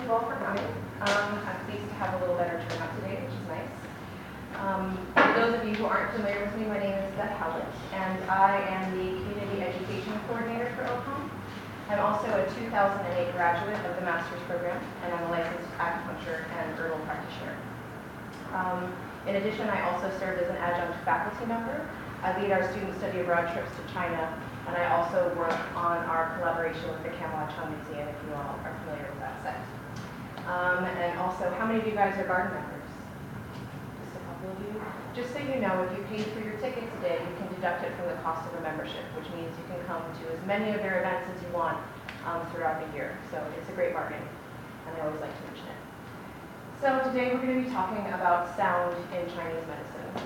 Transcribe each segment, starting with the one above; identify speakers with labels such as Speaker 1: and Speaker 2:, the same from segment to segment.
Speaker 1: you all for coming. I'm pleased to have a little better turnout today, which is nice. For those of you who aren't familiar with me, my name is Beth Howlett, and I am the Community Education Coordinator for OCOM. I'm also a 2008 graduate of the master's program, and I'm a licensed acupuncture and herbal practitioner. In addition, I also served as an adjunct faculty member. I lead our student study abroad trips to China, and I also work on our collaboration with the Camelot Museum, if you all are familiar with that site. And also, how many of you guys are garden members? Just a couple of you. Just so you know, if you paid for your ticket today, you can deduct it from the cost of a membership, which means you can come to as many of their events as you want throughout the year. So it's a great bargain, and I always like to mention it. So today we're going to be talking about sound in Chinese medicine.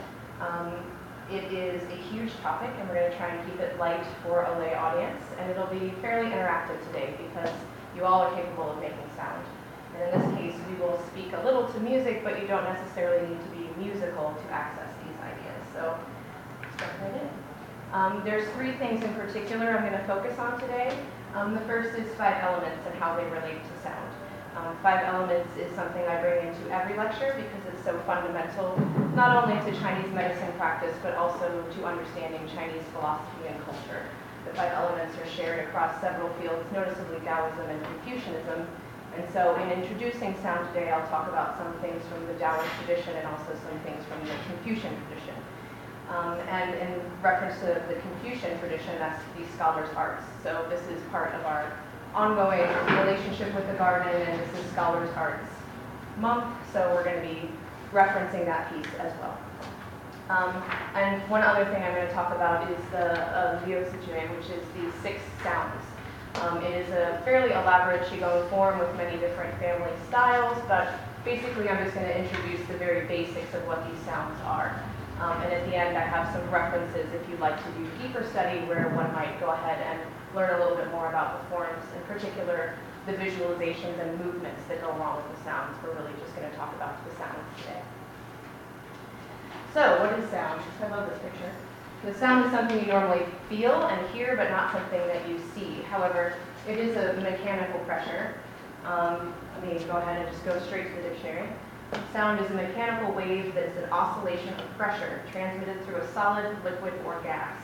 Speaker 1: It is a huge topic, and we're going to try and keep it light for a lay audience, and it'll be fairly interactive today because you all are capable of making sound. And in this case, we will speak a little to music, but you don't necessarily need to be musical to access these ideas. So let's jump right in. There's three things in particular I'm going to focus on today. The first is 5 elements and how they relate to sound. 5 elements is something I bring into every lecture because it's so fundamental, not only to Chinese medicine practice, but also to understanding Chinese philosophy and culture. The 5 elements are shared across several fields, noticeably Taoism and Confucianism. And so in introducing sound today, I'll talk about some things from the Taoist tradition and also some things from the Confucian tradition. And in reference to the Confucian tradition, that's the scholars' arts. So this is part of our ongoing relationship with the garden, and this is Scholars Arts Month, so we're going to be referencing that piece as well. And one other thing I'm going to talk about is the Liu Sijue, which is the 6 sounds. It is a fairly elaborate Qigong form with many different family styles, but basically I'm just going to introduce the very basics of what these sounds are. And at the end I have some references if you'd like to do deeper study where one might go ahead and learn a little bit more about the forms, in particular the visualizations and movements that go along with the sounds. We're really just going to talk about the sounds today. So what is sound? I love this picture. The sound is something you normally feel and hear, but not something that you see. However, it is a mechanical pressure. Let me go ahead and just go straight to the dictionary. Sound is a mechanical wave that is an oscillation of pressure transmitted through a solid, liquid, or gas.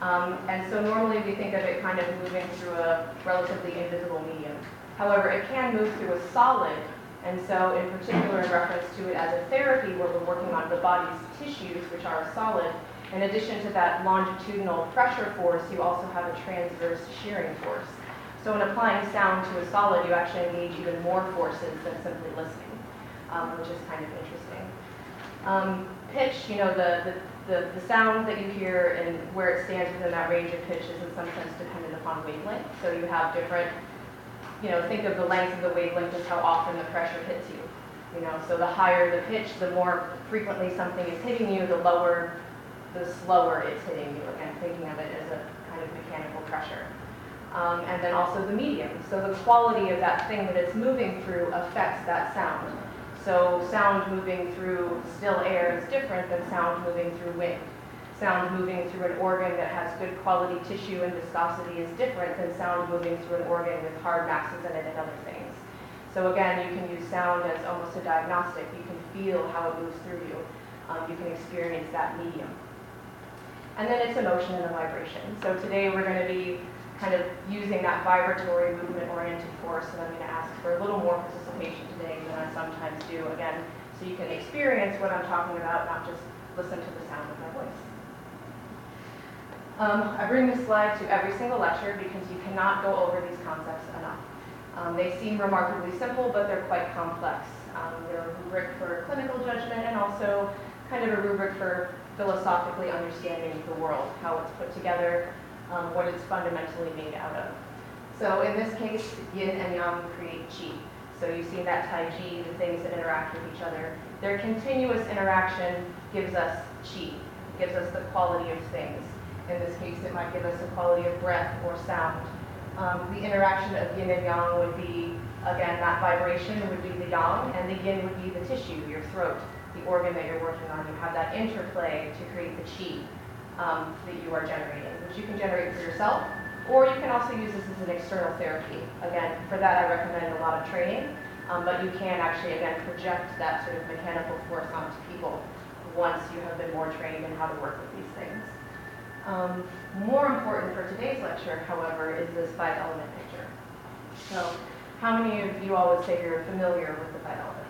Speaker 1: And so normally we think of it kind of moving through a relatively invisible medium. However, it can move through a solid, and so in particular in reference to it as a therapy where we're working on the body's tissues, which are a solid, in addition to that longitudinal pressure force, you also have a transverse shearing force. So in applying sound to a solid, you actually engage even more forces than simply listening, which is kind of interesting. Pitch, you know, the sound that you hear and where it stands within that range of pitch is in some sense dependent upon wavelength. So you have different, you know, think of the length of the wavelength as how often the pressure hits you. You know, so the higher the pitch, the more frequently something is hitting you, the slower it's hitting you. Again, thinking of it as a kind of mechanical pressure. And then also the medium. So the quality of that thing that it's moving through affects that sound. So sound moving through still air is different than sound moving through wind. Sound moving through an organ that has good quality tissue and viscosity is different than sound moving through an organ with hard masses in it and other things. So again, you can use sound as almost a diagnostic. You can feel how it moves through you. You can experience that medium. And then it's emotion and a vibration. So today we're going to be kind of using that vibratory movement-oriented force, and I'm going to ask for a little more participation today than I sometimes do, again, so you can experience what I'm talking about, not just listen to the sound of my voice. I bring this slide to every single lecture because you cannot go over these concepts enough. They seem remarkably simple, but they're quite complex. They're a rubric for clinical judgment and also kind of a rubric for philosophically understanding the world, how it's put together, what it's fundamentally made out of. So in this case, yin and yang create qi. So you've seen that tai chi, the things that interact with each other. Their continuous interaction gives us qi, gives us the quality of things. In this case, it might give us a quality of breath or sound. The interaction of yin and yang would be, again, that vibration would be the yang, and the yin would be the tissue, your throat, the organ that you're working on. You have that interplay to create the qi that you are generating, which you can generate for yourself, or you can also use this as an external therapy. Again, for that I recommend a lot of training. but you can actually, again, project that sort of mechanical force onto people once you have been more trained in how to work with these things. More important for today's lecture, however, is this 5-element picture. So how many of you all would say you're familiar with the 5 elements?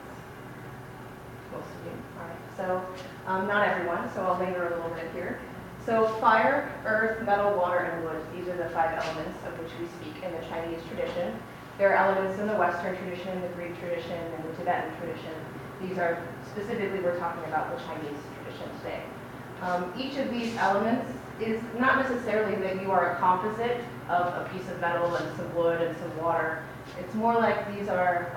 Speaker 1: Most of you. All right. So not everyone, so I'll linger a little bit here. So fire, earth, metal, water, and wood. These are the 5 elements of which we speak in the Chinese tradition. There are elements in the Western tradition, the Greek tradition, and the Tibetan tradition. These are, specifically, we're talking about the Chinese tradition today. Each of these elements is not necessarily that you are a composite of a piece of metal and some wood and some water. It's more like these are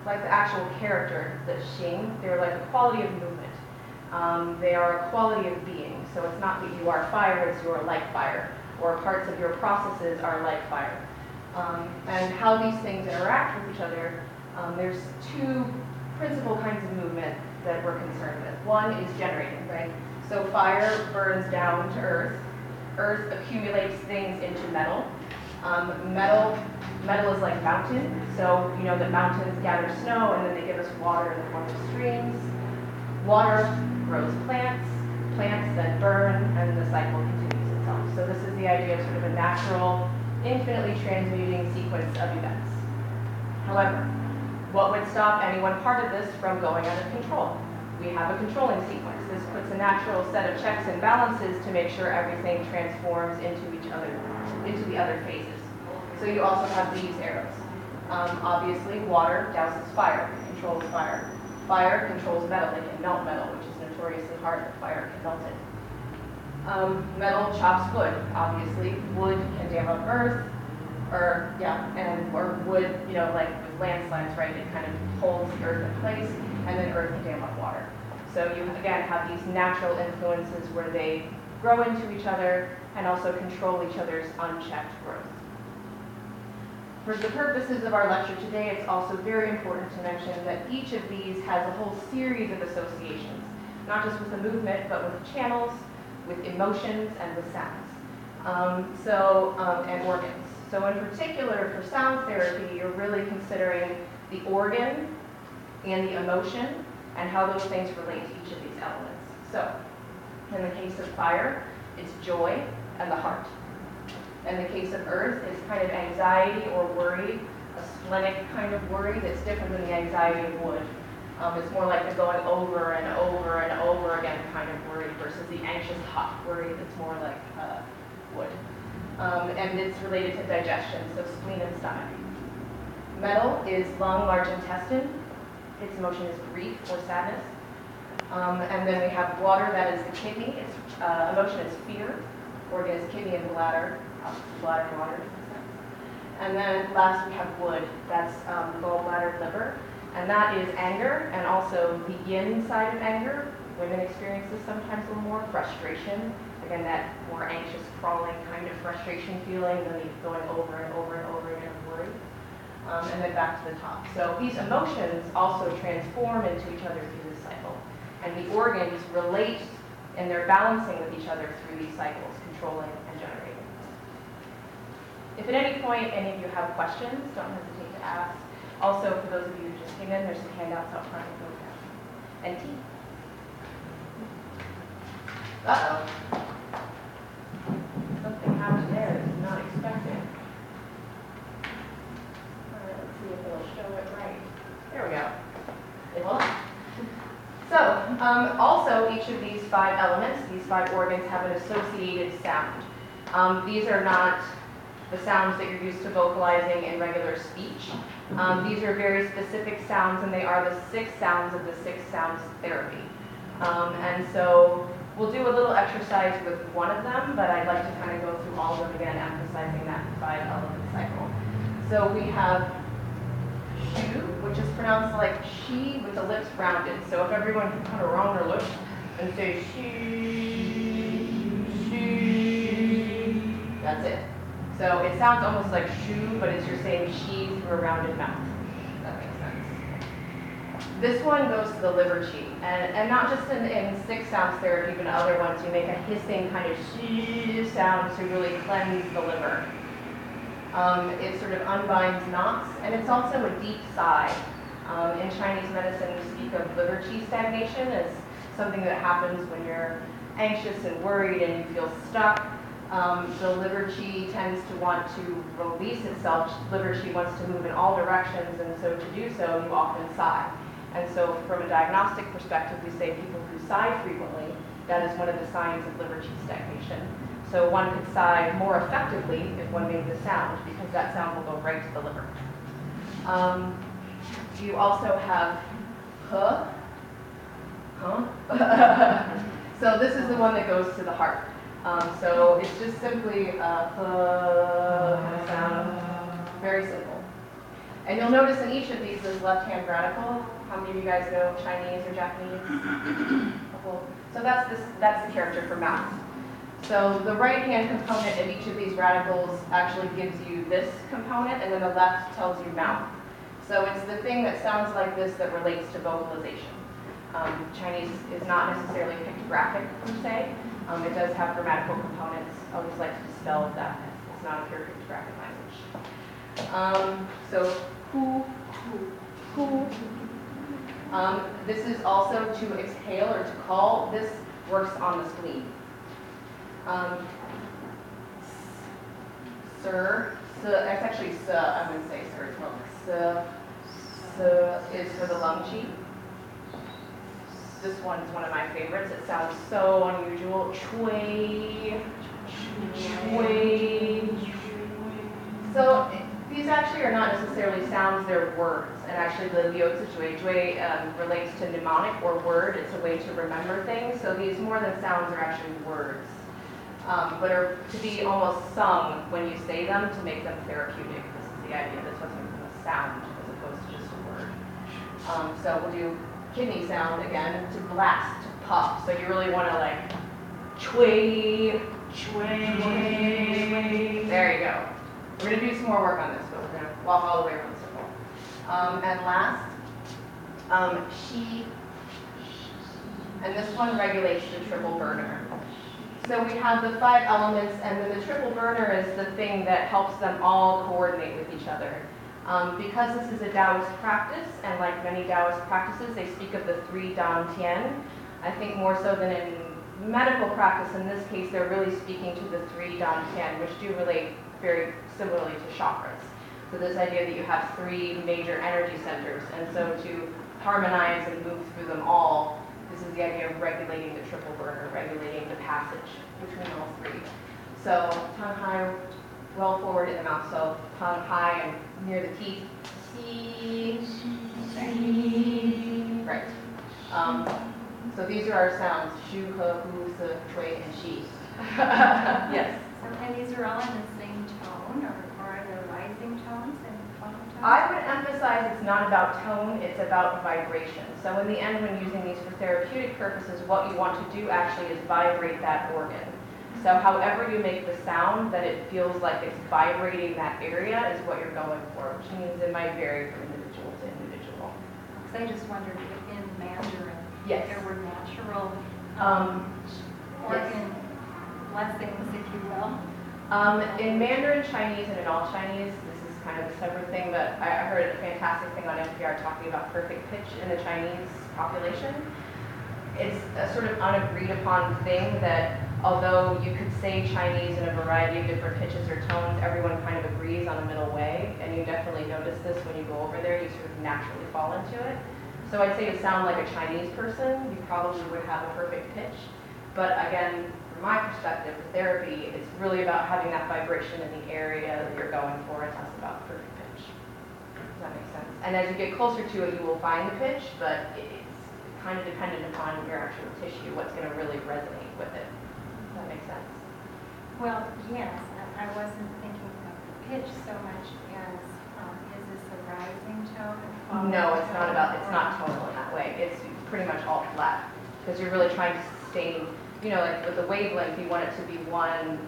Speaker 1: like the actual character, the xing. They're like a quality of movement. They are a quality of being. So it's not that you are fire, it's you are like fire, or parts of your processes are like fire. And how these things interact with each other, there's 2 principal kinds of movement that we're concerned with. One is generating, right? So fire burns down to earth. Earth accumulates things into metal. Metal is like mountain. So you know that mountains gather snow and then they give us water in the form of streams. Water grows plants. Plants then burn, and the cycle continues itself. So this is the idea of sort of a natural, infinitely transmuting sequence of events. However, what would stop any one part of this from going out of control? We have a controlling sequence. This puts a natural set of checks and balances to make sure everything transforms into each other, into the other phases. So you also have these arrows. Obviously, water douses fire, controls fire. Fire controls metal. It can melt metal, which is notoriously hard, but fire can melt it. Metal chops wood. Obviously, wood can dam up earth, or wood, you know, like with landslides, right? It kind of holds the earth in place, and then earth can dam up water. So you again have these natural influences where they grow into each other and also control each other's unchecked growth. For the purposes of our lecture today, it's also very important to mention that each of these has a whole series of associations, not just with the movement, but with channels, with emotions, and with sounds, and organs. So in particular, for sound therapy, you're really considering the organ and the emotion and how those things relate to each of these elements. So in the case of fire, it's joy and the heart. In the case of earth, it's kind of anxiety or worry, a splenic kind of worry that's different than the anxiety of wood. It's more like the going over and over and over again kind of worry versus the anxious hot worry that's more like wood. And it's related to digestion, so spleen and stomach. Metal is lung, large intestine. Its emotion is grief or sadness. And then we have water, that is the kidney. Its emotion is fear. Organ is kidney and bladder. Bladder and water. And then last we have wood. That's gallbladder, liver. And that is anger, and also the yin side of anger. Women experience this sometimes a little more. Frustration. Again, that more anxious, crawling kind of frustration feeling than the going over and over and over again of worry. And then back to the top. So these emotions also transform into each other through this cycle. And the organs relate in their balancing with each other through these cycles, controlling and generating. If at any point any of you have questions, don't hesitate to ask. Also, for those of you who just came in, there's some handouts out front and go down. And tea. Uh-oh. Something happened there that was not expected. All right, let's see if it'll show it right. There we go. It will. So, also each of these 5 elements, these 5 organs, have an associated sound. These are not the sounds that you're used to vocalizing in regular speech. These are very specific sounds, and they are the 6 sounds of the 6 sounds therapy. And so we'll do a little exercise with one of them, but I'd like to kind of go through all of them again, emphasizing that 5-element cycle. So we have shu, which is pronounced like she with the lips rounded. So if everyone can kind of round their lips and say she, that's it. So it sounds almost like shu, but it's you're saying she through a rounded mouth. If that makes sense. This one goes to the liver chi, and not just in 6 sounds therapy, but in other ones you make a hissing kind of she sound to really cleanse the liver. It sort of unbinds knots, and it's also a deep sigh. In Chinese medicine, we speak of liver qi stagnation as something that happens when you're anxious and worried and you feel stuck. The liver qi tends to want to release itself. Liver qi wants to move in all directions, and so to do so, you often sigh. And so from a diagnostic perspective, we say people who sigh frequently, that is one of the signs of liver qi stagnation. So one could sigh more effectively if one made the sound, because that sound will go right to the liver. You also have huh. So this is the one that goes to the heart. So it's just simply a kind of sound, very simple. And you'll notice in each of these is left-hand radical. How many of you guys know Chinese or Japanese? So that's the character for mouth. So the right-hand component of each of these radicals actually gives you this component, and then the left tells you mouth. So it's the thing that sounds like this that relates to vocalization. Chinese is not necessarily pictographic per se. It does have grammatical components. I always like to dispel that. It's not a pure pictographic language. So hu. This is also to exhale or to call. This works on the spleen. Sir, it's actually I'm going to say sir as well. Is for the lung qi. This one is one of my favorites. It sounds so unusual. Chui. So these actually are not necessarily sounds, they're words. And actually the liu chui relates to mnemonic or word. It's a way to remember things. So these more than sounds are actually words. But are to be almost sung when you say them to make them therapeutic. This is the idea. That's what's making a sound as opposed to just a word. So we'll do kidney sound again, to blast, to puff. So you really want to like chui. There you go. We're going to do some more work on this, but we're going to walk all the way around the circle. And last, she. And this one regulates the triple burner. So we have the 5 elements, and then the triple burner is the thing that helps them all coordinate with each other. Because this is a Taoist practice, and like many Taoist practices, they speak of the 3 Dantian. I think more so than in medical practice, in this case, they're really speaking to the 3 Dantian, which do relate very similarly to chakras. So this idea that you have 3 major energy centers, and so to harmonize and move through them all, this is the idea of regulating the triple burner, regulating the passage between all 3. So tongue high, well forward in the mouth, so tongue high and near the teeth. Si. Right. So these are our sounds: shu, he, hu, se, chui, and shi. Yes.
Speaker 2: So, and these are all in the same tone, or are there rising tones and falling tones?
Speaker 1: I would emphasize it's not about tone, it's about vibration. So in the end, when using these for therapeutic purposes, what you want to do actually is vibrate that organ. So however you make the sound, that it feels like it's vibrating that area is what you're going for, which means it might vary from individual to individual.
Speaker 2: Because I just wondered if in Mandarin,
Speaker 1: Yes.
Speaker 2: there were natural
Speaker 1: yes.
Speaker 2: organ blessings, if you will.
Speaker 1: In Mandarin Chinese and in all Chinese, this is kind of a separate thing, but I heard a fantastic thing on NPR talking about perfect pitch in the Chinese population. It's a sort of unagreed upon thing that although you could say Chinese in a variety of different pitches or tones, everyone kind of agrees on a middle way, and you definitely notice this when you go over there, you sort of naturally fall into it. So I'd say to sound like a Chinese person, you probably would have a perfect pitch. But again, from my perspective, with therapy, it's really about having that vibration in the area that you're going for. It's less about perfect pitch. Does that make sense? And as you get closer to it, you will find the pitch, but it's kind of dependent upon your actual tissue, what's going to really resonate with it. Does that make sense?
Speaker 2: Well, yes, I wasn't thinking of the pitch so much as, is this a rising tone?
Speaker 1: No, it's not about, it's not tonal in that way. It's pretty much all flat, because you're really trying to sustain, you know, like with the wavelength, you want it to be one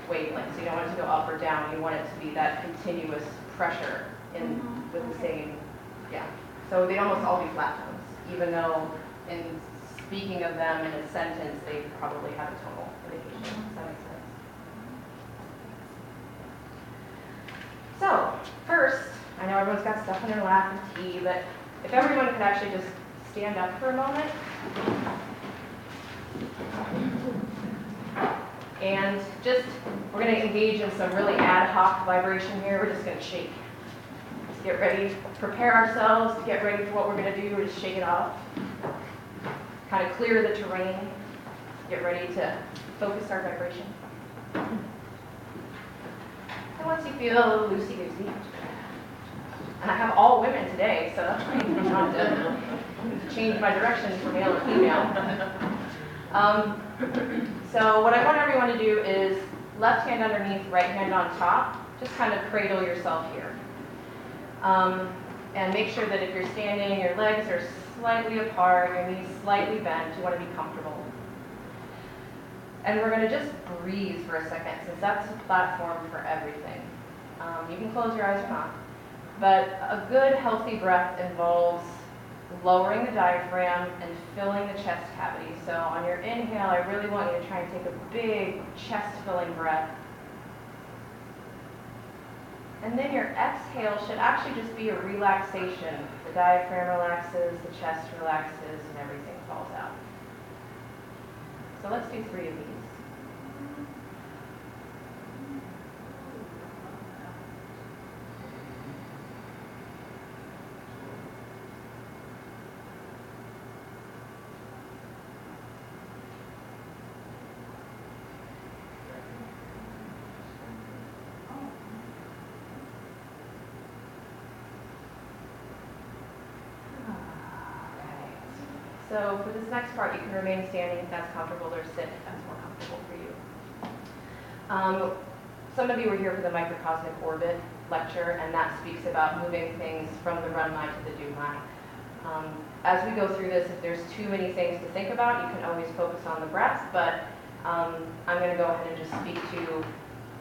Speaker 1: wavelength. So you don't want it to go up or down. You want it to be that continuous pressure in with the same, yeah. So they'd almost all be flat tones, even though in speaking of them in a sentence, they probably have a tonal indication. Does that make sense? So, first, I know everyone's got stuff in their lap and tea, but If everyone could actually just stand up for a moment. And just, we're going to engage in some really ad hoc vibration here. We're just going to shake. Just get ready, prepare ourselves to get ready for what we're going to do. We're just shake it off. Kind of clear the terrain. Get ready to focus our vibration. And once you feel a little loosey-goosey, and I have all women today, so I'm not to change my direction from male or female. So what I want everyone to do is left hand underneath, right hand on top. Just kind of cradle yourself here. And make sure that if you're standing, your legs are slightly apart, your knees slightly bent. You want to be comfortable. And we're going to just breathe for a second, since that's the platform for everything. You can close your eyes or not. But a good, healthy breath involves lowering the diaphragm and filling the chest cavity. So on your inhale, I really want you to try and take a big chest-filling breath. And then your exhale should actually just be a relaxation. The diaphragm relaxes, the chest relaxes, and everything falls out. So let's do 3 of these. So for this next part, you can remain standing if that's comfortable, or sit if that's more comfortable for you. Some of you were here for the microcosmic orbit lecture, and that speaks about moving things from the run mind to the do mind. As we go through this, if there's too many things to think about, you can always focus on the breath, but I'm going to go ahead and just speak to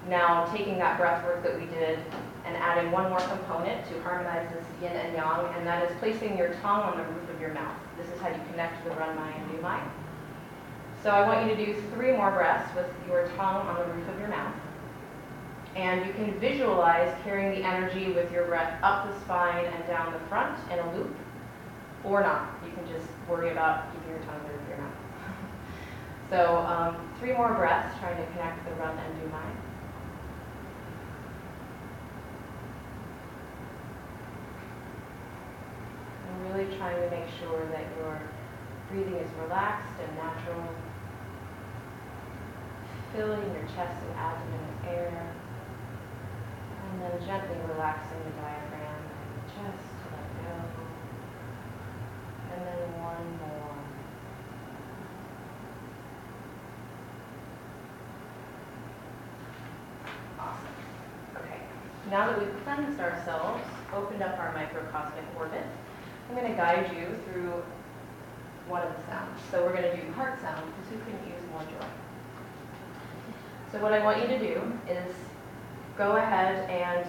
Speaker 1: now taking that breath work that we did and adding one more component to harmonize this yin and yang, and that is placing your tongue on the roof of your mouth. This is how you connect to the run mind and do mind. So I want you to do 3 more breaths with your tongue on the roof of your mouth. And you can visualize carrying the energy with your breath up the spine and down the front in a loop, or not. You can just worry about keeping your tongue on the roof of your mouth. So 3 more breaths, trying to connect the run and do mind. Really trying to make sure that your breathing is relaxed and natural. Filling your chest and abdomen with air. And then gently relaxing the diaphragm and the chest to let go. And then one more. Awesome. Okay. Now that we've cleansed ourselves, opened up our microcosmic orbit, I'm going to guide you through one of the sounds. So we're going to do heart sound, because who couldn't use more joy? So what I want you to do is go ahead and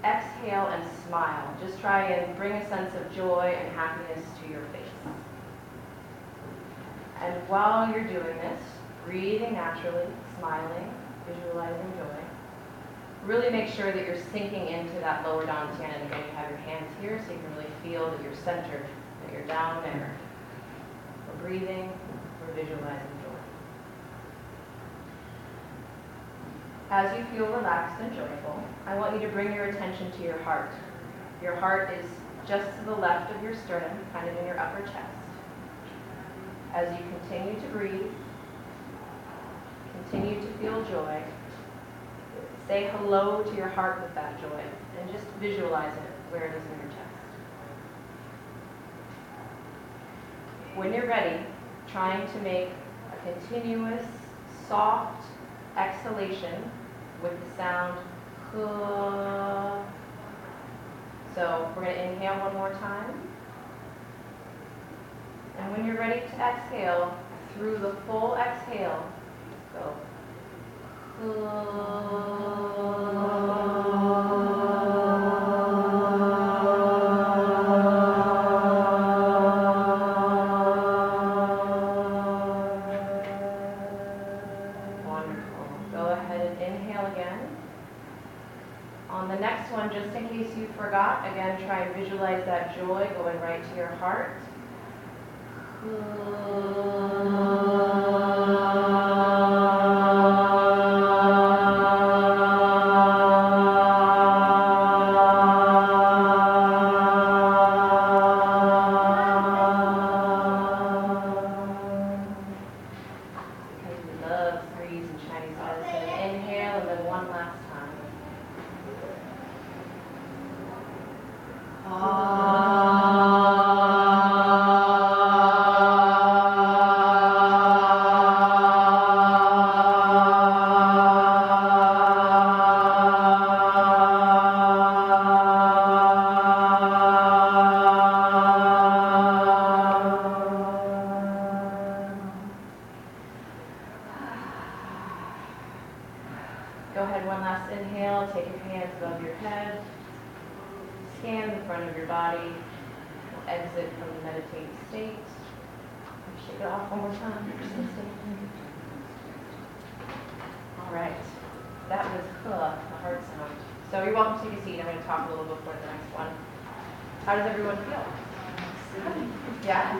Speaker 1: exhale and smile. Just try and bring a sense of joy and happiness to your face. And while you're doing this, breathing naturally, smiling, visualizing joy, really make sure that you're sinking into that lower dantian. And again, you have your hands here so you can really feel that you're centered, that you're down there. We're breathing, we're visualizing joy. As you feel relaxed and joyful, I want you to bring your attention to your heart. Your heart is just to the left of your sternum, kind of in your upper chest. As you continue to breathe, continue to feel joy, say hello to your heart with that joy, and just visualize it where it is in your chest. When you're ready, trying to make a continuous, soft exhalation with the sound huh. So we're going to inhale one more time. And when you're ready to exhale, through the full exhale, go. Wonderful. Go ahead and inhale again. On the next one, just just in case you forgot, again, try and visualize that joy going right to your heart. Because we love threes and Chinese medicine. Inhale and then one last time. Go ahead, one last inhale. Take your hands above your head. Scan the front of your body. Exit from the meditative state. Shake it off one more time. All right. That was the heart sound. So you're welcome to take a seat. I'm going to talk a little before the next one. How does everyone feel? Yeah?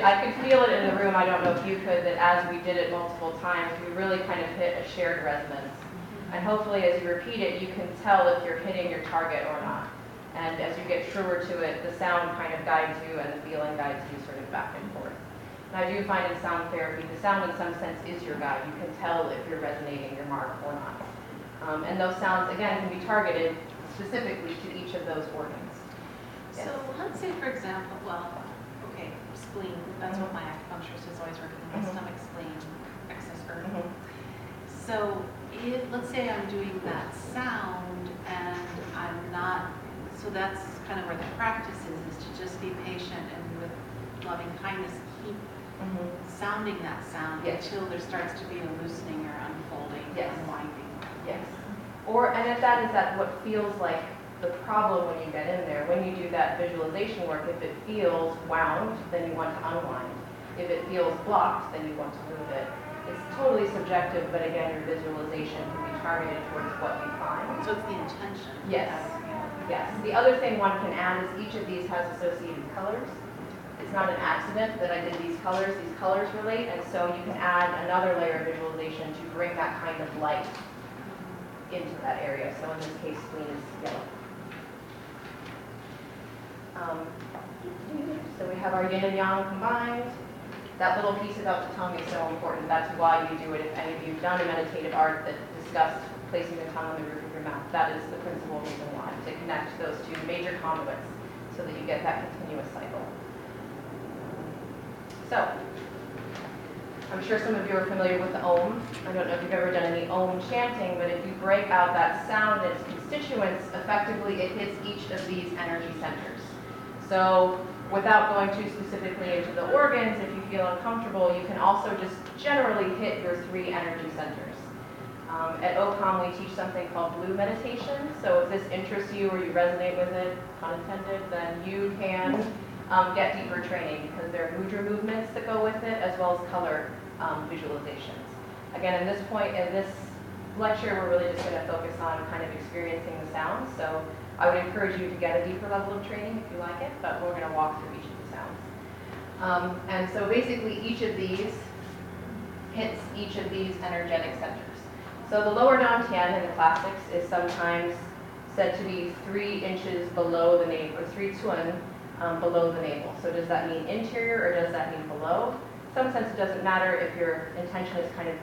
Speaker 1: I could feel it in the room. I don't know if you could, that as we did it multiple times, we really kind of hit a shared resonance. And hopefully as you repeat it, you can tell if you're hitting your target or not. And as you get truer to it, the sound kind of guides you and the feeling guides you sort of back and forth. And I do find in sound therapy, the sound in some sense is your guide. You can tell if you're resonating your mark or not. And those sounds, again, can be targeted specifically to each of those organs. Yes.
Speaker 3: So let's say, for example, spleen, that's what my acupuncturist is always working on, stomach, spleen, excess earth. So let's say I'm doing that sound and I'm not, so that's kind of where the practice is to just be patient and with loving kindness keep sounding that sound until there starts to be a loosening or unfolding, unwinding.
Speaker 1: Yes. And if that is what feels like the problem when you get in there, when you do that visualization work, if it feels wound, then you want to unwind. If it feels blocked, then you want to move it. It's totally subjective, but again, your visualization can be targeted towards what you find.
Speaker 3: So it's the intention.
Speaker 1: Yes. Yes. The other thing one can add is each of these has associated colors. It's not an accident that I did these colors. These colors relate, and so you can add another layer of visualization to bring that kind of light into that area. So in this case, spleen is yellow. So we have our yin and yang combined. That little piece about the tongue is so important. That's why you do it. If any of you have done a meditative art that discussed placing the tongue on the roof of your mouth, that is the principal reason why, to connect those two major conduits so that you get that continuous cycle. So, I'm sure some of you are familiar with the Om. I don't know if you've ever done any Om chanting, but if you break out that sound and its constituents, effectively it hits each of these energy centers. So without going too specifically into the organs, if you feel uncomfortable, you can also just generally hit your 3 energy centers. At OCOM, we teach something called blue meditation. So if this interests you or you resonate with it, pun intended, then you can get deeper training because there are mudra movements that go with it as well as color visualizations. Again, in this lecture, we're really just going to focus on kind of experiencing the sounds. So I would encourage you to get a deeper level of training if you like it, but we're going to walk through each of the sounds. And so basically each of these hits each of these energetic centers. So the lower dantian in the classics is sometimes said to be 3 inches below the navel, or 3 tsun below the navel. So does that mean interior or does that mean below? In some sense it doesn't matter. If your intention is kind of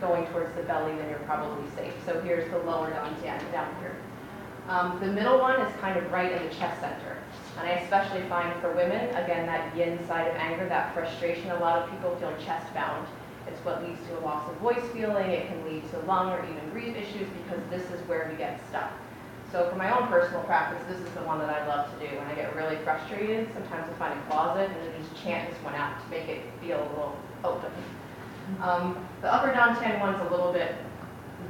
Speaker 1: going towards the belly, then you're probably safe. So here's the lower dantian down here. The middle one is kind of right in the chest center. And I especially find for women, again, that yin side of anger, that frustration, a lot of people feel chest bound. It's what leads to a loss of voice feeling. It can lead to lung or even breathe issues because this is where we get stuck. So for my own personal practice, this is the one that I love to do. When I get really frustrated, sometimes I find a closet and then just chant this one out to make it feel a little open. The upper dantian one's a little bit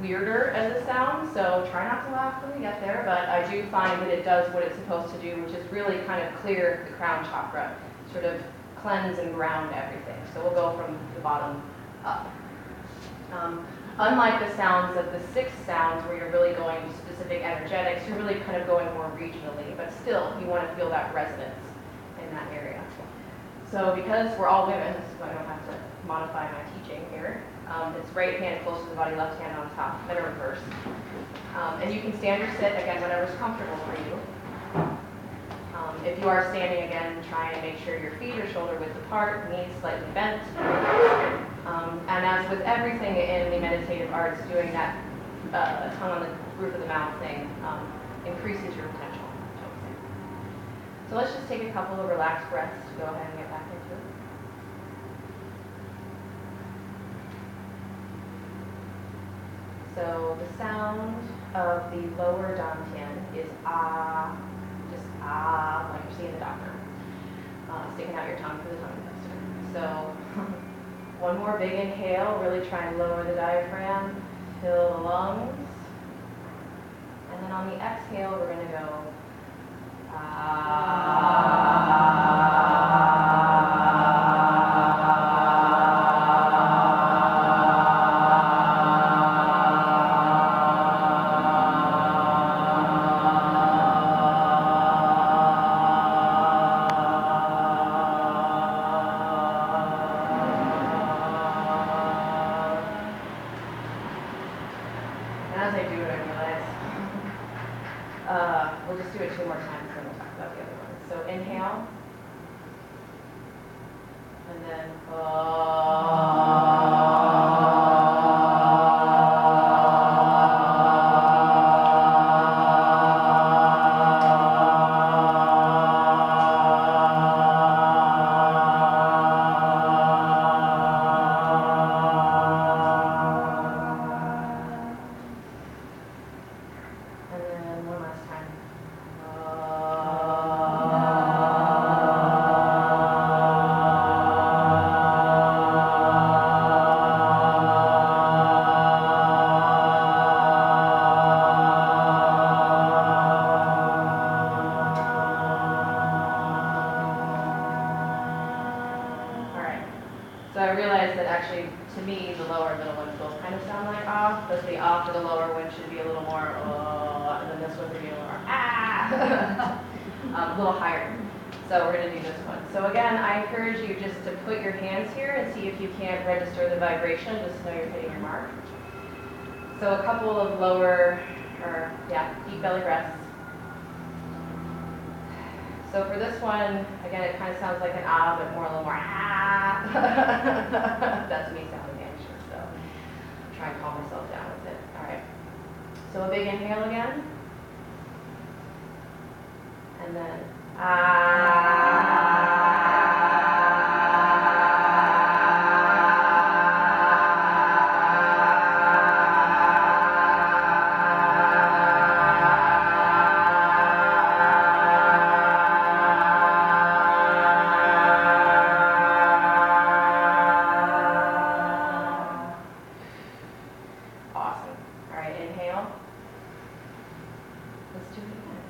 Speaker 1: weirder as a sound, so try not to laugh when we get there, but I do find that it does what it's supposed to do, which is really kind of clear the crown chakra, sort of cleanse and ground everything. So we'll go from the bottom up. Unlike the sounds of the 6 sounds where you're really going specific energetics. You're really kind of going more regionally, but still, you want to feel that resonance in that area. So because we're all women, so I don't have to modify my teaching here, it's right hand close to the body, left hand on top, then reverse. And you can stand or sit, again, whatever's comfortable for you. If you are standing, again, try and make sure your feet are shoulder width apart, knees slightly bent. And as with everything in the meditative arts, doing that tongue on the roof of the mouth thing increases your potential. So let's just take a couple of relaxed breaths to go ahead and get back into it. So the sound of the lower dantian is ah, just ah, like you're seeing the doctor. Sticking out your tongue for the tongue twister. So one more big inhale, really try and lower the diaphragm, fill the lungs. And then on the exhale, we're going to go as I do it, I realize we'll just do it 2 more times, then we'll talk about the other ones. So inhale, and then and then one last time. All right. So I realized that actually, to me, the lower and middle ones both kind of sound like ah, but the ah for the lower one should be a little more and then this one should be a little more ah, a little higher. So we're going to do this one. So again, I encourage you just to put your hands here and see if you can't register the vibration, just so you're hitting your mark. So a couple of lower, deep belly breaths. So for this one, again, it kind of sounds like an ah, but more a little more ah. That's me sounding anxious, so I'm trying to calm myself down with it. All right. So a big inhale again. And then awesome. All right, inhale. Let's do it again.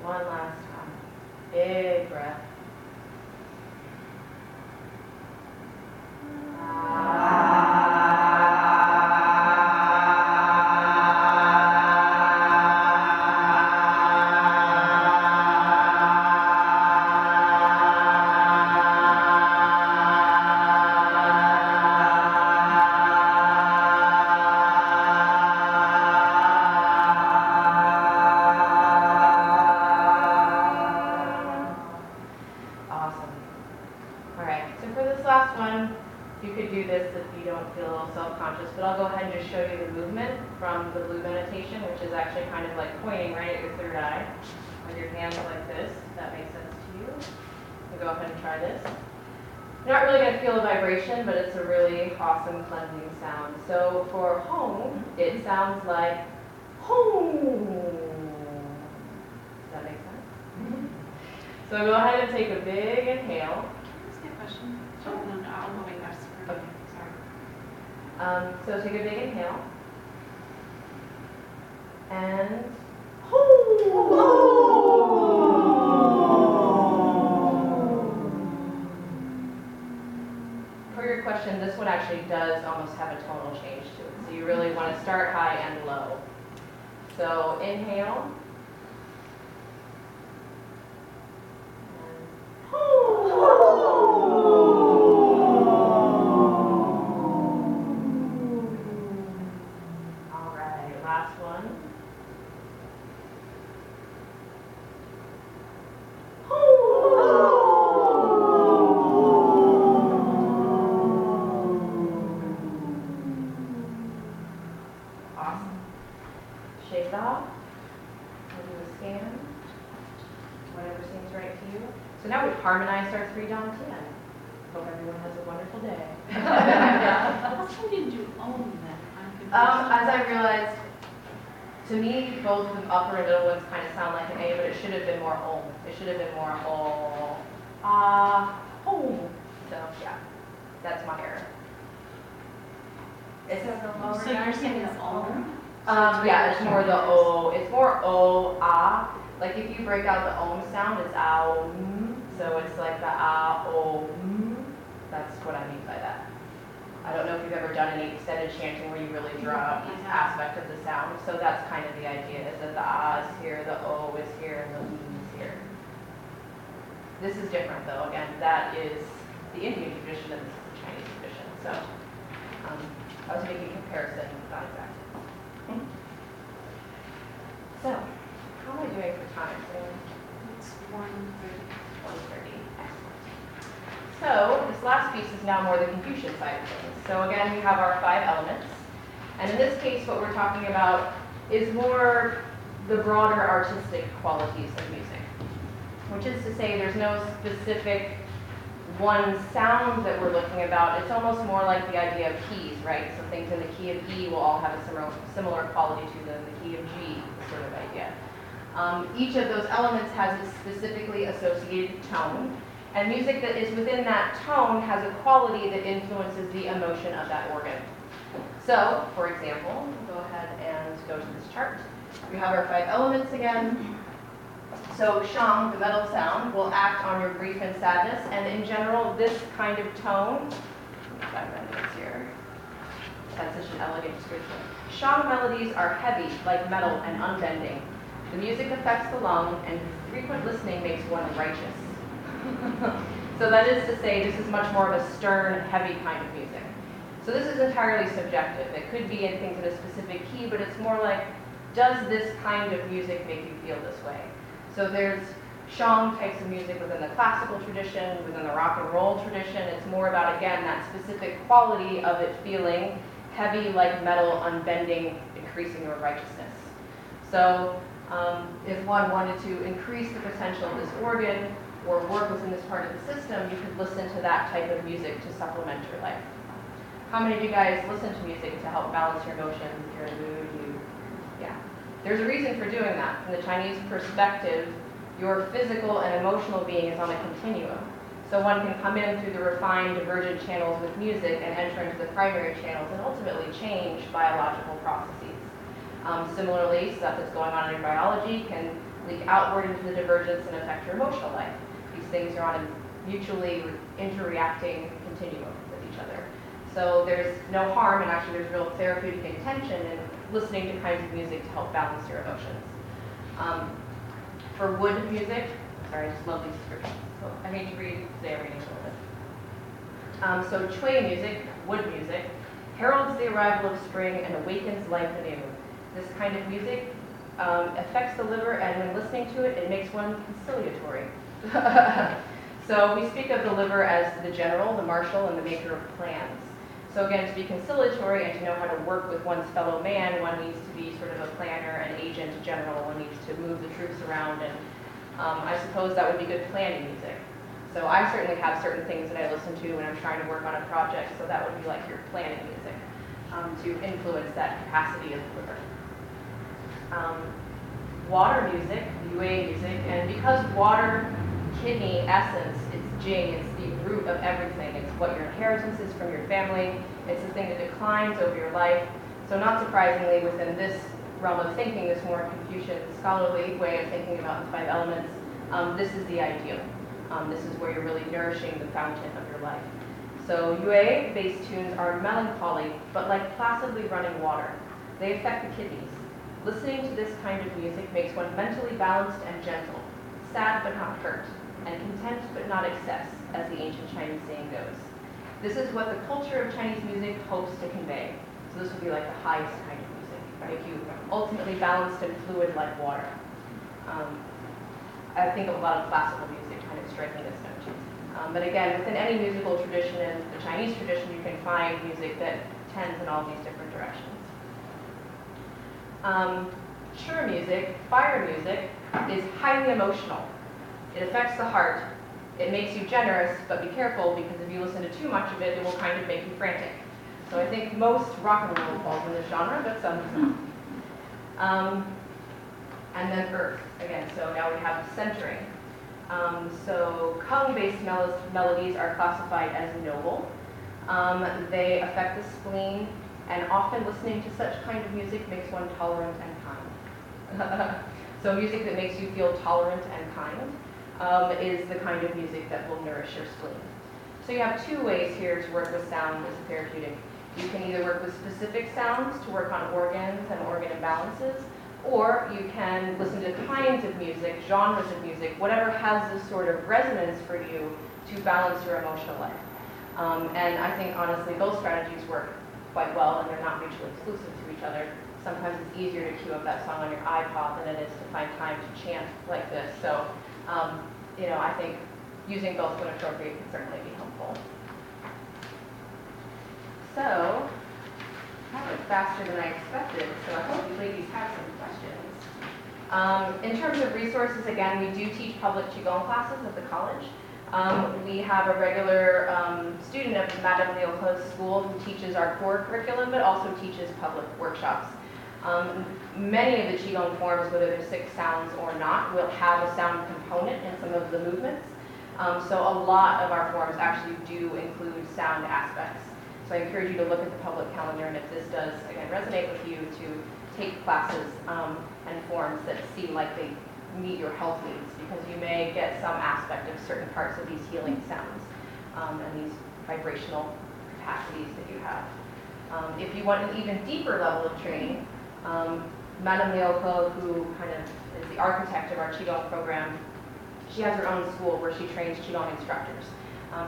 Speaker 1: One last time. Big breath. Awesome. All right, so for this last one, you could do this if you don't feel a little self-conscious, but I'll go ahead and just show you the movement from the blue meditation, which is actually kind of like pointing right at your third eye with your hands like this, if that makes sense to you. So go ahead and try this. You're not really going to feel a vibration, but it's a really awesome cleansing sound. So for home, it sounds like home. Does that make sense? So go ahead and take a big inhale.
Speaker 3: Can I ask you a question? Oh, no, I'll go wait, that's,
Speaker 1: Okay.
Speaker 3: sorry.
Speaker 1: So take a big inhale. And for your question, this one actually does almost have a tonal change to it. So you really want to start high and low. So inhale. All right, last one. Awesome. Shake it off. We'll do a scan. Whatever seems right to you. So now we've harmonized our 3 down 10. Hope everyone has a wonderful day.
Speaker 3: How come you didn't do own then? I'm confused.
Speaker 1: As I realized, to me, both the upper and middle ones kind of sound like an A, but it should have been more om. It should have been more oh, ah, home. So yeah, that's my error. It's
Speaker 3: So you're saying it's own?
Speaker 1: yeah, it's more the O. It's more O, ah. Like if you break out the om sound, it's ow. So it's like the ah, o. That's what I mean by that. I don't know if you've ever done any extended chanting where you really draw out each aspect of the sound. So that's kind of the idea, is that the ah is here, the o is here, and the is here. This is different though. Again, that is the Indian tradition and this is the Chinese tradition. So I was making a comparison, not exact. So, how am I doing for time?
Speaker 3: It's 1:30.
Speaker 1: 1:30. So this last piece is now more the Confucian side of things. So again, we have our 5 elements. And in this case, what we're talking about is more the broader artistic qualities of music, which is to say there's no specific one sound that we're looking about. It's almost more like the idea of keys, right? So things in the key of E will all have a similar quality to them. The key of G, sort of idea. Each of those elements has a specifically associated tone. And music that is within that tone has a quality that influences the emotion of that organ. So, for example, we'll go ahead and go to this chart. We have our 5 elements again. So shang, the metal sound, will act on your grief and sadness. And in general, this kind of tone, let me find my notes here. That's such an elegant description. Shang melodies are heavy, like metal, and unbending. The music affects the lung, and frequent listening makes one righteous. So that is to say, this is much more of a stern, heavy kind of music. So this is entirely subjective. It could be in things in a specific key, but it's more like, does this kind of music make you feel this way? So there's shang types of music within the classical tradition, within the rock and roll tradition. It's more about, again, that specific quality of it feeling heavy like metal, unbending, increasing your righteousness. So if one wanted to increase the potential of this organ or work within this part of the system, you could listen to that type of music to supplement your life. How many of you guys listen to music to help balance your emotions? If you're in a mood, yeah. There's a reason for doing that. From the Chinese perspective, your physical and emotional being is on a continuum. So one can come in through the refined divergent channels with music and enter into the primary channels and ultimately change biological processes. Similarly, stuff that's going on in your biology can leak outward into the divergence and affect your emotional life. These things are on a mutually interreacting continuum with each other. So there's no harm, and actually there's real therapeutic intention in listening to kinds of music to help balance your emotions. For wood music, sorry, I just love these descriptions. So I hate to read, today I'm reading a little bit. So chui music, wood music, heralds the arrival of spring and awakens life anew. This kind of music affects the liver, and when listening to it, it makes one conciliatory. So we speak of the liver as the general, the marshal, and the maker of plans. So again, to be conciliatory and to know how to work with one's fellow man, one needs to be sort of a planner, an agent, a general. One needs to move the troops around, and I suppose that would be good planning music. So I certainly have certain things that I listen to when I'm trying to work on a project, so that would be like your planning music to influence that capacity of the liver. Water music, yue music, and because water kidney essence, it's jing, it's the root of everything. It's what your inheritance is from your family. It's the thing that declines over your life. So not surprisingly, within this realm of thinking, this more Confucian scholarly way of thinking about the 5 elements, this is the ideal. This is where you're really nourishing the fountain of your life. So yue-based tunes are melancholy, but like placidly running water. They affect the kidneys. Listening to this kind of music makes one mentally balanced and gentle, sad but not hurt, and content but not excess, as the ancient Chinese saying goes. This is what the culture of Chinese music hopes to convey. So this would be like the highest kind of music, make you ultimately balanced and fluid like water. I think of a lot of classical music kind of striking this note. But again, within any musical tradition, in the Chinese tradition, you can find music that tends in all these different directions. Sure music, fire music, is highly emotional. It affects the heart. It makes you generous, but be careful because if you listen to too much of it, it will kind of make you frantic. So I think most rock and roll falls in this genre, but some does not. And then earth, again, so now we have centering. So kung-based melodies are classified as noble. They affect the spleen, and often listening to such kind of music makes one tolerant and kind. So music that makes you feel tolerant and kind is the kind of music that will nourish your spleen. So you have 2 ways here to work with sound as a therapeutic. You can either work with specific sounds to work on organs and organ imbalances, or you can listen to kinds of music, genres of music, whatever has this sort of resonance for you to balance your emotional life. And I think, honestly, both strategies work quite well, and they're not mutually exclusive to each other. Sometimes it's easier to cue up that song on your iPod than it is to find time to chant like this. So, I think using both when appropriate can certainly be helpful. So, that went faster than I expected, so I hope you ladies have some questions. In terms of resources, again, we do teach public Qigong classes at the college. We have a regular student of Madame Liuhe's school who teaches our core curriculum, but also teaches public workshops. Many of the Qigong forms, whether they're 6 sounds or not, will have a sound component in some of the movements. So a lot of our forms actually do include sound aspects. So I encourage you to look at the public calendar, and if this does, again, resonate with you, to take classes and forms that seem like they meet your health needs, because you may get some aspect of certain parts of these healing sounds and these vibrational capacities that you have. If you want an even deeper level of training, Madame Liuhe, who kind of is the architect of our Qigong program, she has her own school where she trains Qigong instructors.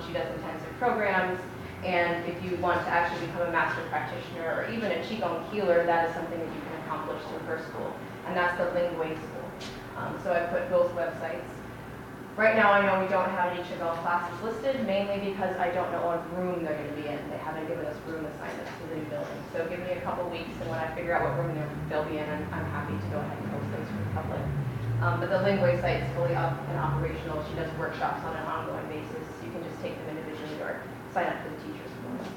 Speaker 1: She does intensive programs, and if you want to actually become a master practitioner or even a Qigong healer, that is something that you can accomplish through her school, and that's the Lingwei School. So I put both websites. Right now I know we don't have any Qigong classes listed, mainly because I don't know what room they're going to be in. They haven't given us room assignments for the new building. So give me a couple weeks, and when I figure out what room they'll be in, I'm happy to go ahead and post those for the public. But the Lingwei site is fully up and operational. She does workshops on an ongoing basis. You can just take them individually or sign up for the teacher's course.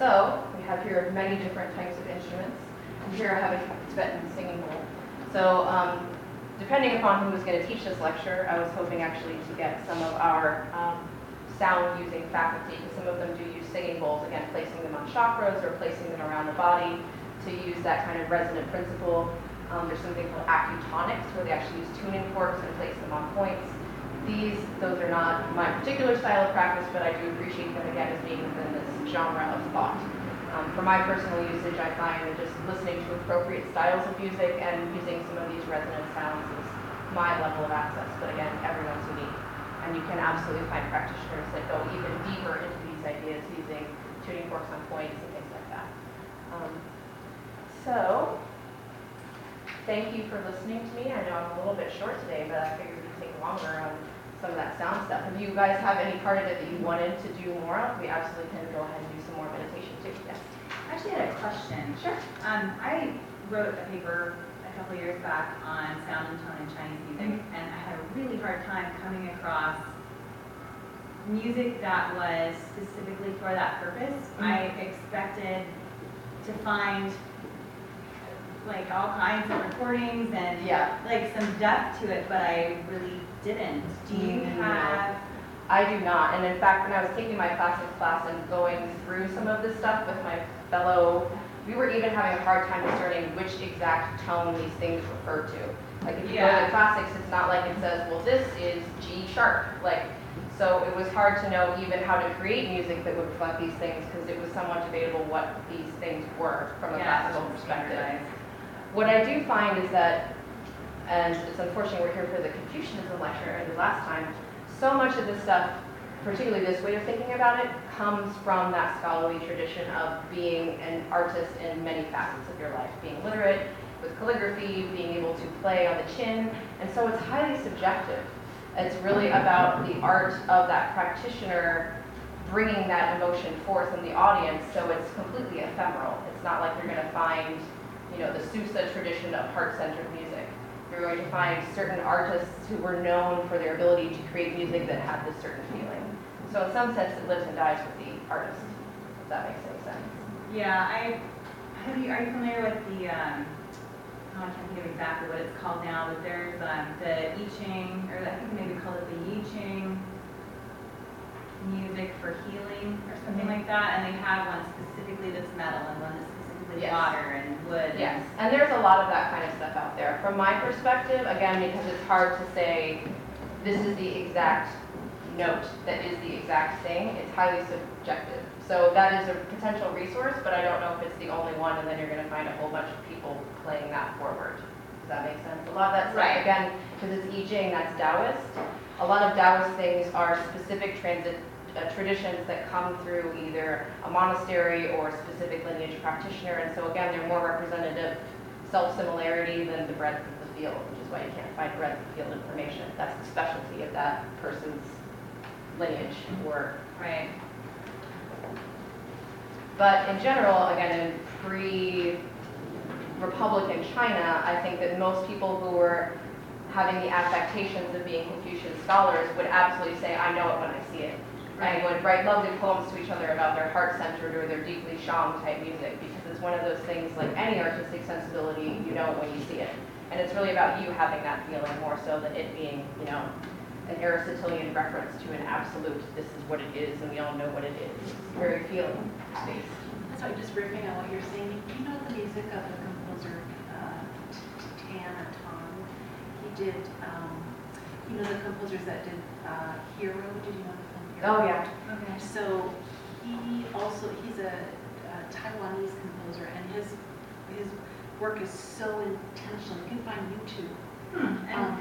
Speaker 1: So we have here many different types of instruments. And here I have a Tibetan singing bowl. So depending upon who was going to teach this lecture, I was hoping actually to get some of our sound-using faculty, because some of them do use singing bowls, again, placing them on chakras or placing them around the body to use that kind of resonant principle. There's something called acutonics, where they actually use tuning forks and place them on points. Those are not my particular style of practice, but I do appreciate them, again, as being within this genre of thought. For my personal usage, I find that just listening to appropriate styles of music and using some of these resonant sounds is my level of access. But again, everyone's unique. And you can absolutely find practitioners that go even deeper into these ideas using tuning forks on points and things like that. So, thank you for listening to me. I know I'm a little bit short today, but I figured we'd take longer on some of that sound stuff. If you guys have any part of it that you wanted to do more of, we absolutely can go ahead and do some more meditation too. Yes.
Speaker 4: I actually had a question.
Speaker 1: Sure.
Speaker 4: I wrote a paper a couple years back on sound and tone in Chinese music, and I had a really hard time coming across music that was specifically for that purpose. I expected to find like all kinds of recordings and
Speaker 1: Yeah.
Speaker 4: like some depth to it, but I really didn't. Do you
Speaker 1: No.
Speaker 4: have?
Speaker 1: I do not, and in fact, when I was taking my classics class and going through some of this stuff with my fellow, we were even having a hard time discerning which exact tone these things refer to. Like if you go to
Speaker 4: Yeah.
Speaker 1: the classics, it's not like it says, well, this is G sharp. Like, so it was hard to know even how to create music that would reflect these things because it was somewhat debatable what these things were from a classical perspective.
Speaker 4: Standardized.
Speaker 1: What I do find is that, and it's unfortunate we're here for the Confucianism lecture and the last time, so much of this stuff, particularly this way of thinking about it, comes from that scholarly tradition of being an artist in many facets of your life, being literate, with calligraphy, being able to play on the chin, and so it's highly subjective. It's really about the art of that practitioner bringing that emotion forth in the audience, so it's completely ephemeral. It's not like you're going to find, you know, the Sousa tradition of heart-centered music. You're going to find certain artists who were known for their ability to create music that had this certain feeling. So in some sense, it lives and dies with the artist, if that makes any sense.
Speaker 4: Yeah, are you familiar with the, I can't think of exactly what it's called now, but there's the I Ching, or I think maybe called it the I Ching music for healing or something like that, and they have one specifically that's metal and one that's specifically
Speaker 1: Yes.
Speaker 4: water and wood.
Speaker 1: Yes, and there's a lot of that kind of stuff out there. From my perspective, again, because it's hard to say this is the exact note that is the exact thing, it's highly subjective. So that is a potential resource, but I don't know if it's the only one, and then you're going to find a whole bunch of people playing that forward. Does that make sense? A lot of that stuff,
Speaker 4: Right.
Speaker 1: again, because it's I Ching, that's Taoist. A lot of Taoist things are specific traditions that come through either a monastery or a specific lineage practitioner, and so again, they're more representative self-similarity than the breadth of the field, which is why you can't find breadth of field information. That's the specialty of that person's lineage or.
Speaker 4: Right.
Speaker 1: But in general, again, in pre-Republican China, I think that most people who were having the affectations of being Confucian scholars would absolutely say, I know it when I see it.
Speaker 4: Right.
Speaker 1: And would write lovely poems to each other about their heart-centered or their deeply Shang type music, because it's one of those things, like any artistic sensibility, you know it when you see it. And it's really about you having that feeling more so than it being, you know, an Aristotelian reference to an absolute, this is what it is, and we all know what it is. It's very feeling based.
Speaker 3: So just riffing on what you're saying, do you know the music of the composer Tan? He did, you know the composers that did Hero? Did you know the film Hero?
Speaker 1: Oh, yeah.
Speaker 4: Okay.
Speaker 3: So he's a Taiwanese composer, and his work is so intentional. You can find YouTube. TAN.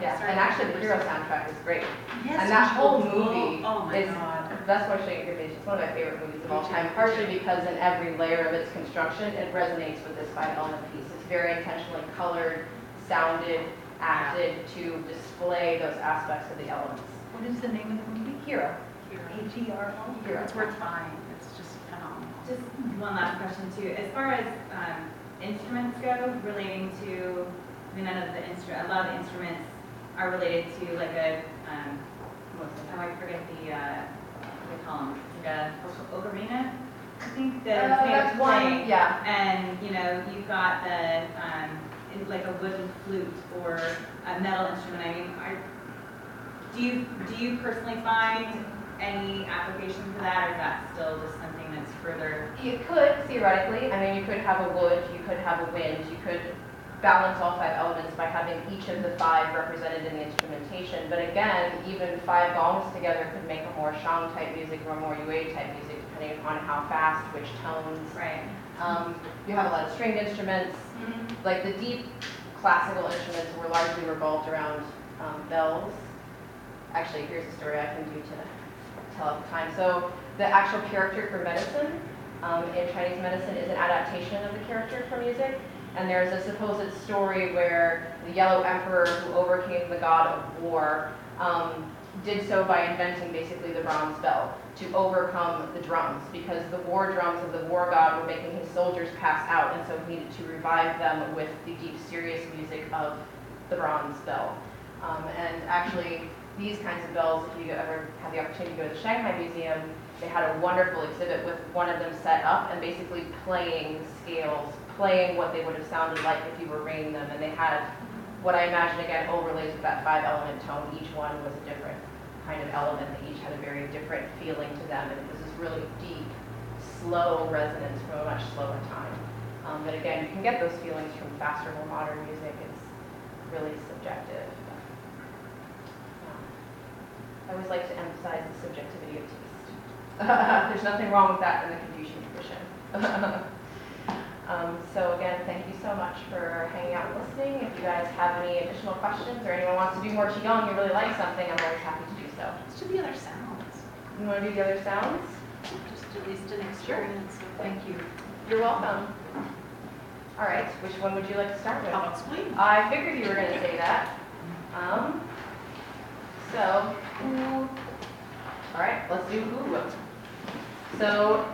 Speaker 1: Yeah, and actually the Hero soundtrack is great.
Speaker 3: Yes,
Speaker 1: And that whole
Speaker 3: oh
Speaker 1: movie
Speaker 3: my
Speaker 1: is,
Speaker 3: God.
Speaker 1: that's why Shake Your Face, it's one of my favorite movies of all time, partially because in every layer of its construction, it resonates with this five-element piece. It's very intentionally colored, sounded, acted to display those aspects of the elements.
Speaker 2: What is the name of the movie?
Speaker 1: Hero.
Speaker 2: H-E-R-O?
Speaker 1: Hero.
Speaker 3: It's worth buying. It's just phenomenal.
Speaker 4: Just one last question too. As far as instruments go, relating to, I mean, I know that a lot of the instruments are related to like a, oh, I forget what they call them, like a ocarina, I think that's made
Speaker 1: That's
Speaker 4: of clay.
Speaker 1: one, yeah.
Speaker 4: And, you know, you've got the, like a wooden flute or a metal instrument. I mean, do you personally find any application for that, or is that still just something that's further?
Speaker 1: You could, theoretically, I mean, you could have a wood, you could have a wind, you could balance all five elements by having each of the five represented in the instrumentation. But again, even five gongs together could make a more Shang type music or a more Yue type music, depending upon how fast, which tones.
Speaker 4: Right.
Speaker 1: You have a lot of stringed instruments. Like the deep classical instruments were largely revolved around bells. Actually, here's a story I can do to tell at the time. So the actual character for medicine in Chinese medicine is an adaptation of the character for music. And there's a supposed story where the Yellow Emperor, who overcame the god of war, did so by inventing basically the bronze bell to overcome the drums, because the war drums of the war god were making his soldiers pass out, and so he needed to revive them with the deep, serious music of the bronze bell. And actually, these kinds of bells, if you ever have the opportunity to go to the Shanghai Museum, they had a wonderful exhibit with one of them set up and basically playing scales playing what they would have sounded like if you were ringing them, and they had what I imagine, again, overlays with that 5-element tone. Each one was a different kind of element. They each had a very different feeling to them, and it was this really deep, slow resonance from a much slower time. But again, you can get those feelings from faster, more modern music. It's really subjective. I always like to emphasize the subjectivity of taste. There's nothing wrong with that in the Confucian tradition. So again, thank you so much for hanging out and listening. If you guys have any additional questions or anyone wants to do more Qigong, you really like something, I'm always happy to do so.
Speaker 3: Let's do the other sounds.
Speaker 1: You want to do the other sounds?
Speaker 3: Just at least an experience, so thank you.
Speaker 1: You're welcome. All right, which one would you like to start with?
Speaker 3: How about swing?
Speaker 1: I figured you were going to say that. All right, let's do who. So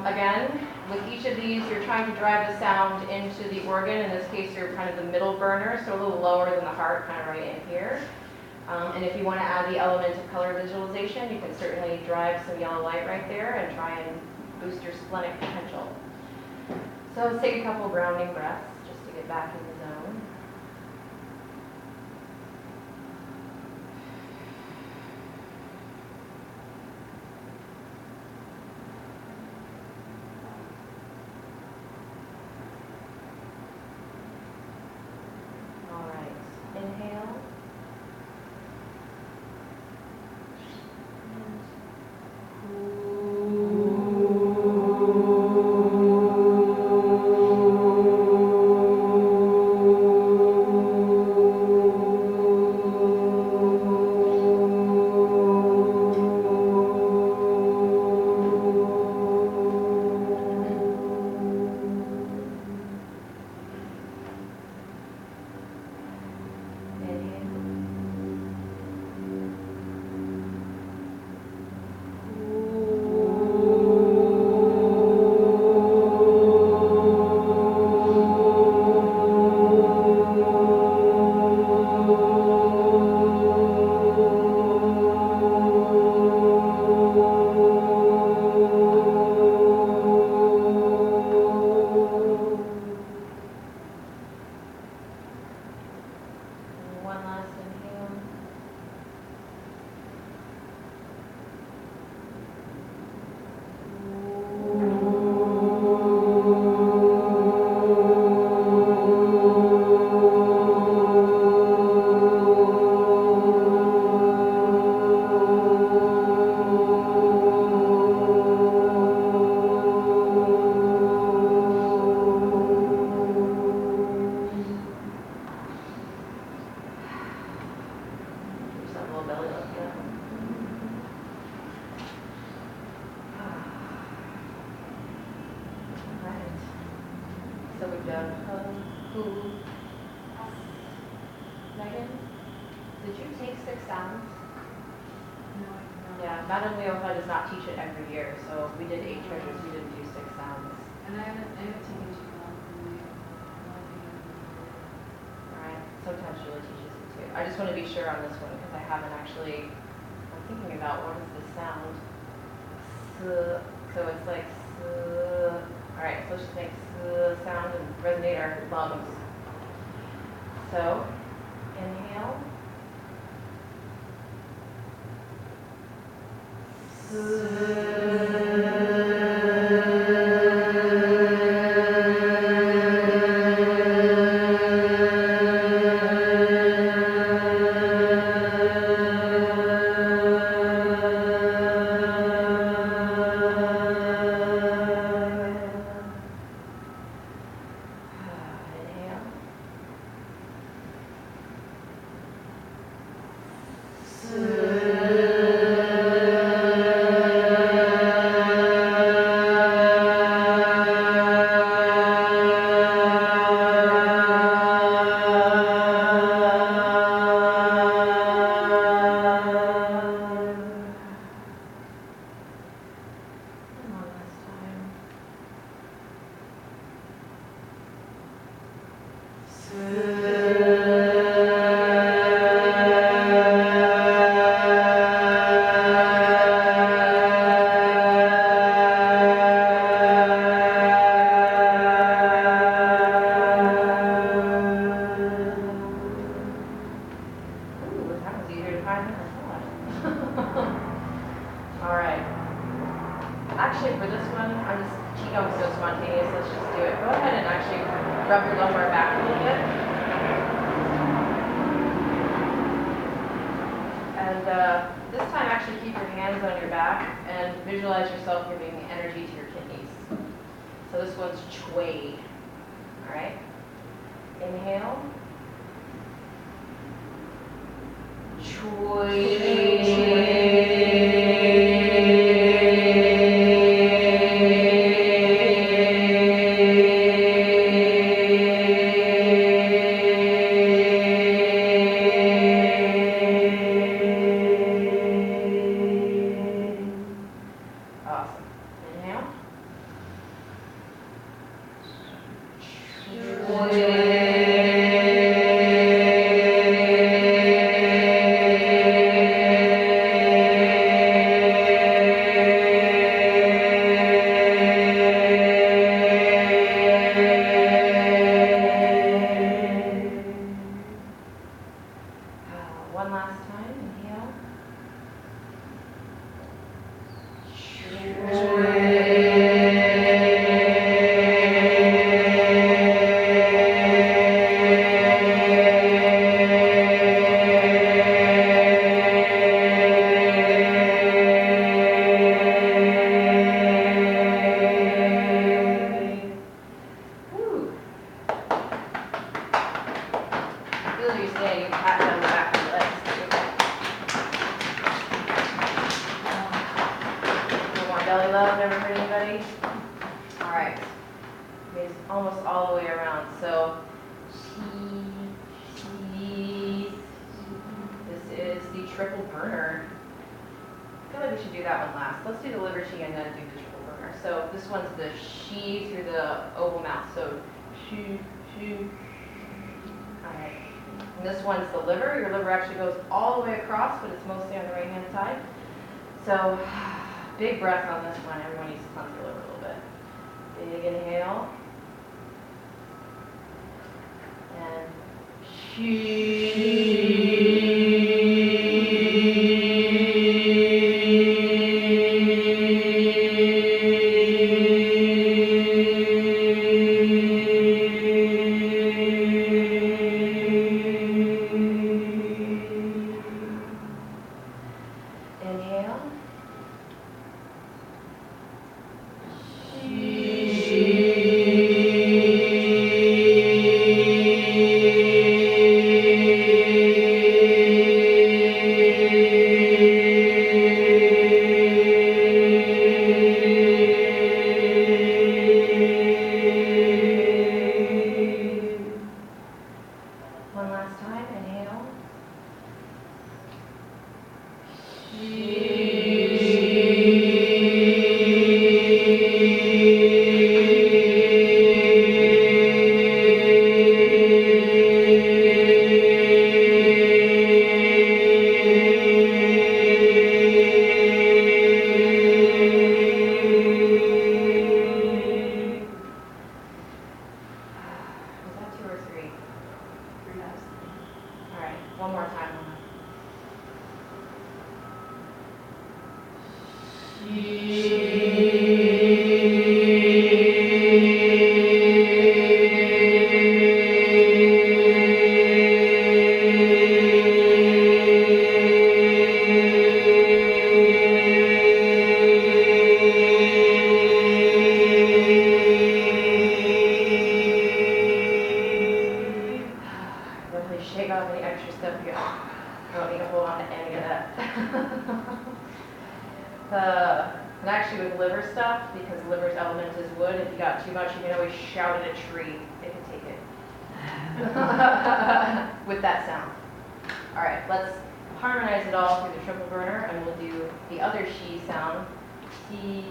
Speaker 1: again, with each of these, you're trying to drive the sound into the organ. In this case, you're kind of the middle burner, so a little lower than the heart, kind of right in here. And if you want to add the element of color visualization, you can certainly drive some yellow light right there and try and boost your splenic potential. So let's take a couple grounding breaths just to get back in the zone. All right, inhale. One last inhale. There's that little belly up there. Alright. So we've done who. Megan, did you take 6 sounds?
Speaker 3: No,
Speaker 1: Yeah, Madame Leofa does not teach it every year, so we did 8 treasures, we didn't do 6 sounds.
Speaker 3: and I haven't taken too long from you.
Speaker 1: Alright, sometimes Julie teaches it too. I just want to be sure on this one because I haven't actually, I'm thinking about what is the sound. So it's like, alright, so let's just make sound and resonate our lungs. So, inhale. Inhale. actually, for this one, I'm just, Qigon's so spontaneous, let's just do it. Go ahead and actually rub your lumbar back a little bit. And this time, actually keep your hands on your back and visualize yourself giving energy to your kidneys. So this one's chui. All right. Inhale. Awesome. Inhale. One last time. Inhale. Whew. Feel you stay, you pat down the back of the legs. A little more belly love, never hurt anybody. All right. It's almost all the way around. So, cheese. This is the triple burner. I feel like we should do that one last. Let's do the liver chi and then do the triple burner. So this one's the she through the oval mouth. So, she. All right. And this one's the liver. Your liver actually goes all the way across, but it's mostly on the right-hand side. So, big breath on this one. Everyone needs to cleanse their liver a little bit. Big inhale. And inhale. One last time, inhale. Was that 2 or 3? 3 times. All right, one more time. Definitely shake off any extra stuff you got. I don't need to hold on to any of that. And actually with liver stuff, because liver's element is wood, if you got too much, you can always shout at a tree. It can take it. With that sound. All right, let's harmonize it all through the triple burner, and we'll do the other she sound. She.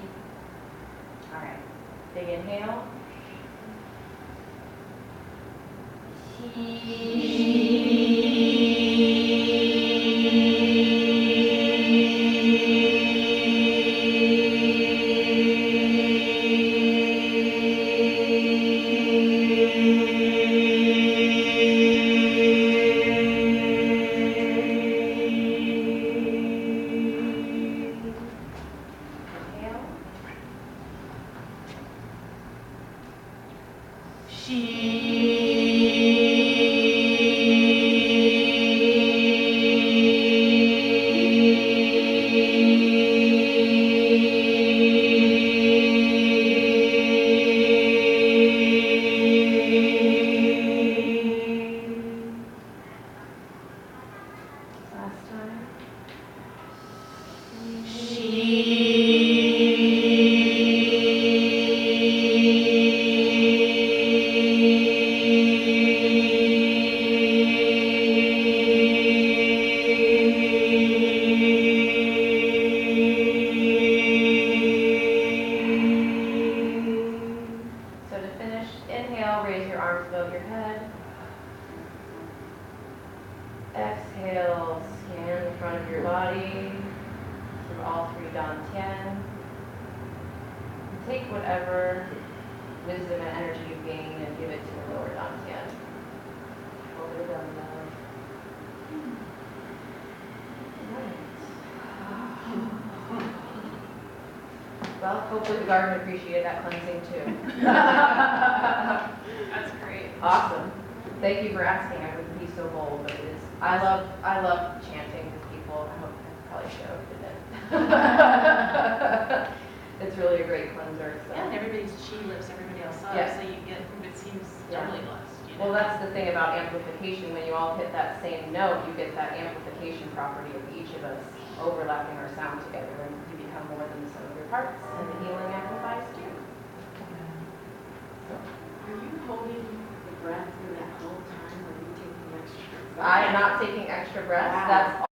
Speaker 1: All right, big inhale. Inhale. for all three dantian. Take whatever wisdom and energy you gain and give it to the lower dantian. Over the love. Well, hopefully the garden appreciated that cleansing too.
Speaker 3: That's great.
Speaker 1: Awesome. Thank you for asking. I wouldn't be so bold, but it is. I love chanting with people. I hope I probably showed, didn't it? It's really a great cleanser. So.
Speaker 3: Yeah, and everybody's chi lifts everybody else up,
Speaker 1: Yeah.
Speaker 3: so you get, it seems
Speaker 1: Yeah.
Speaker 3: totally blessed. You know?
Speaker 1: Well, that's the thing about amplification. When you all hit that same note, you get that amplification property of each of us overlapping our sound together, and you become more than the sum of your parts, and the healing amplifies too. So,
Speaker 5: Are you holding the breath for that whole time, or are you taking extra?
Speaker 1: I am not taking extra breaths.
Speaker 5: Wow.
Speaker 1: That's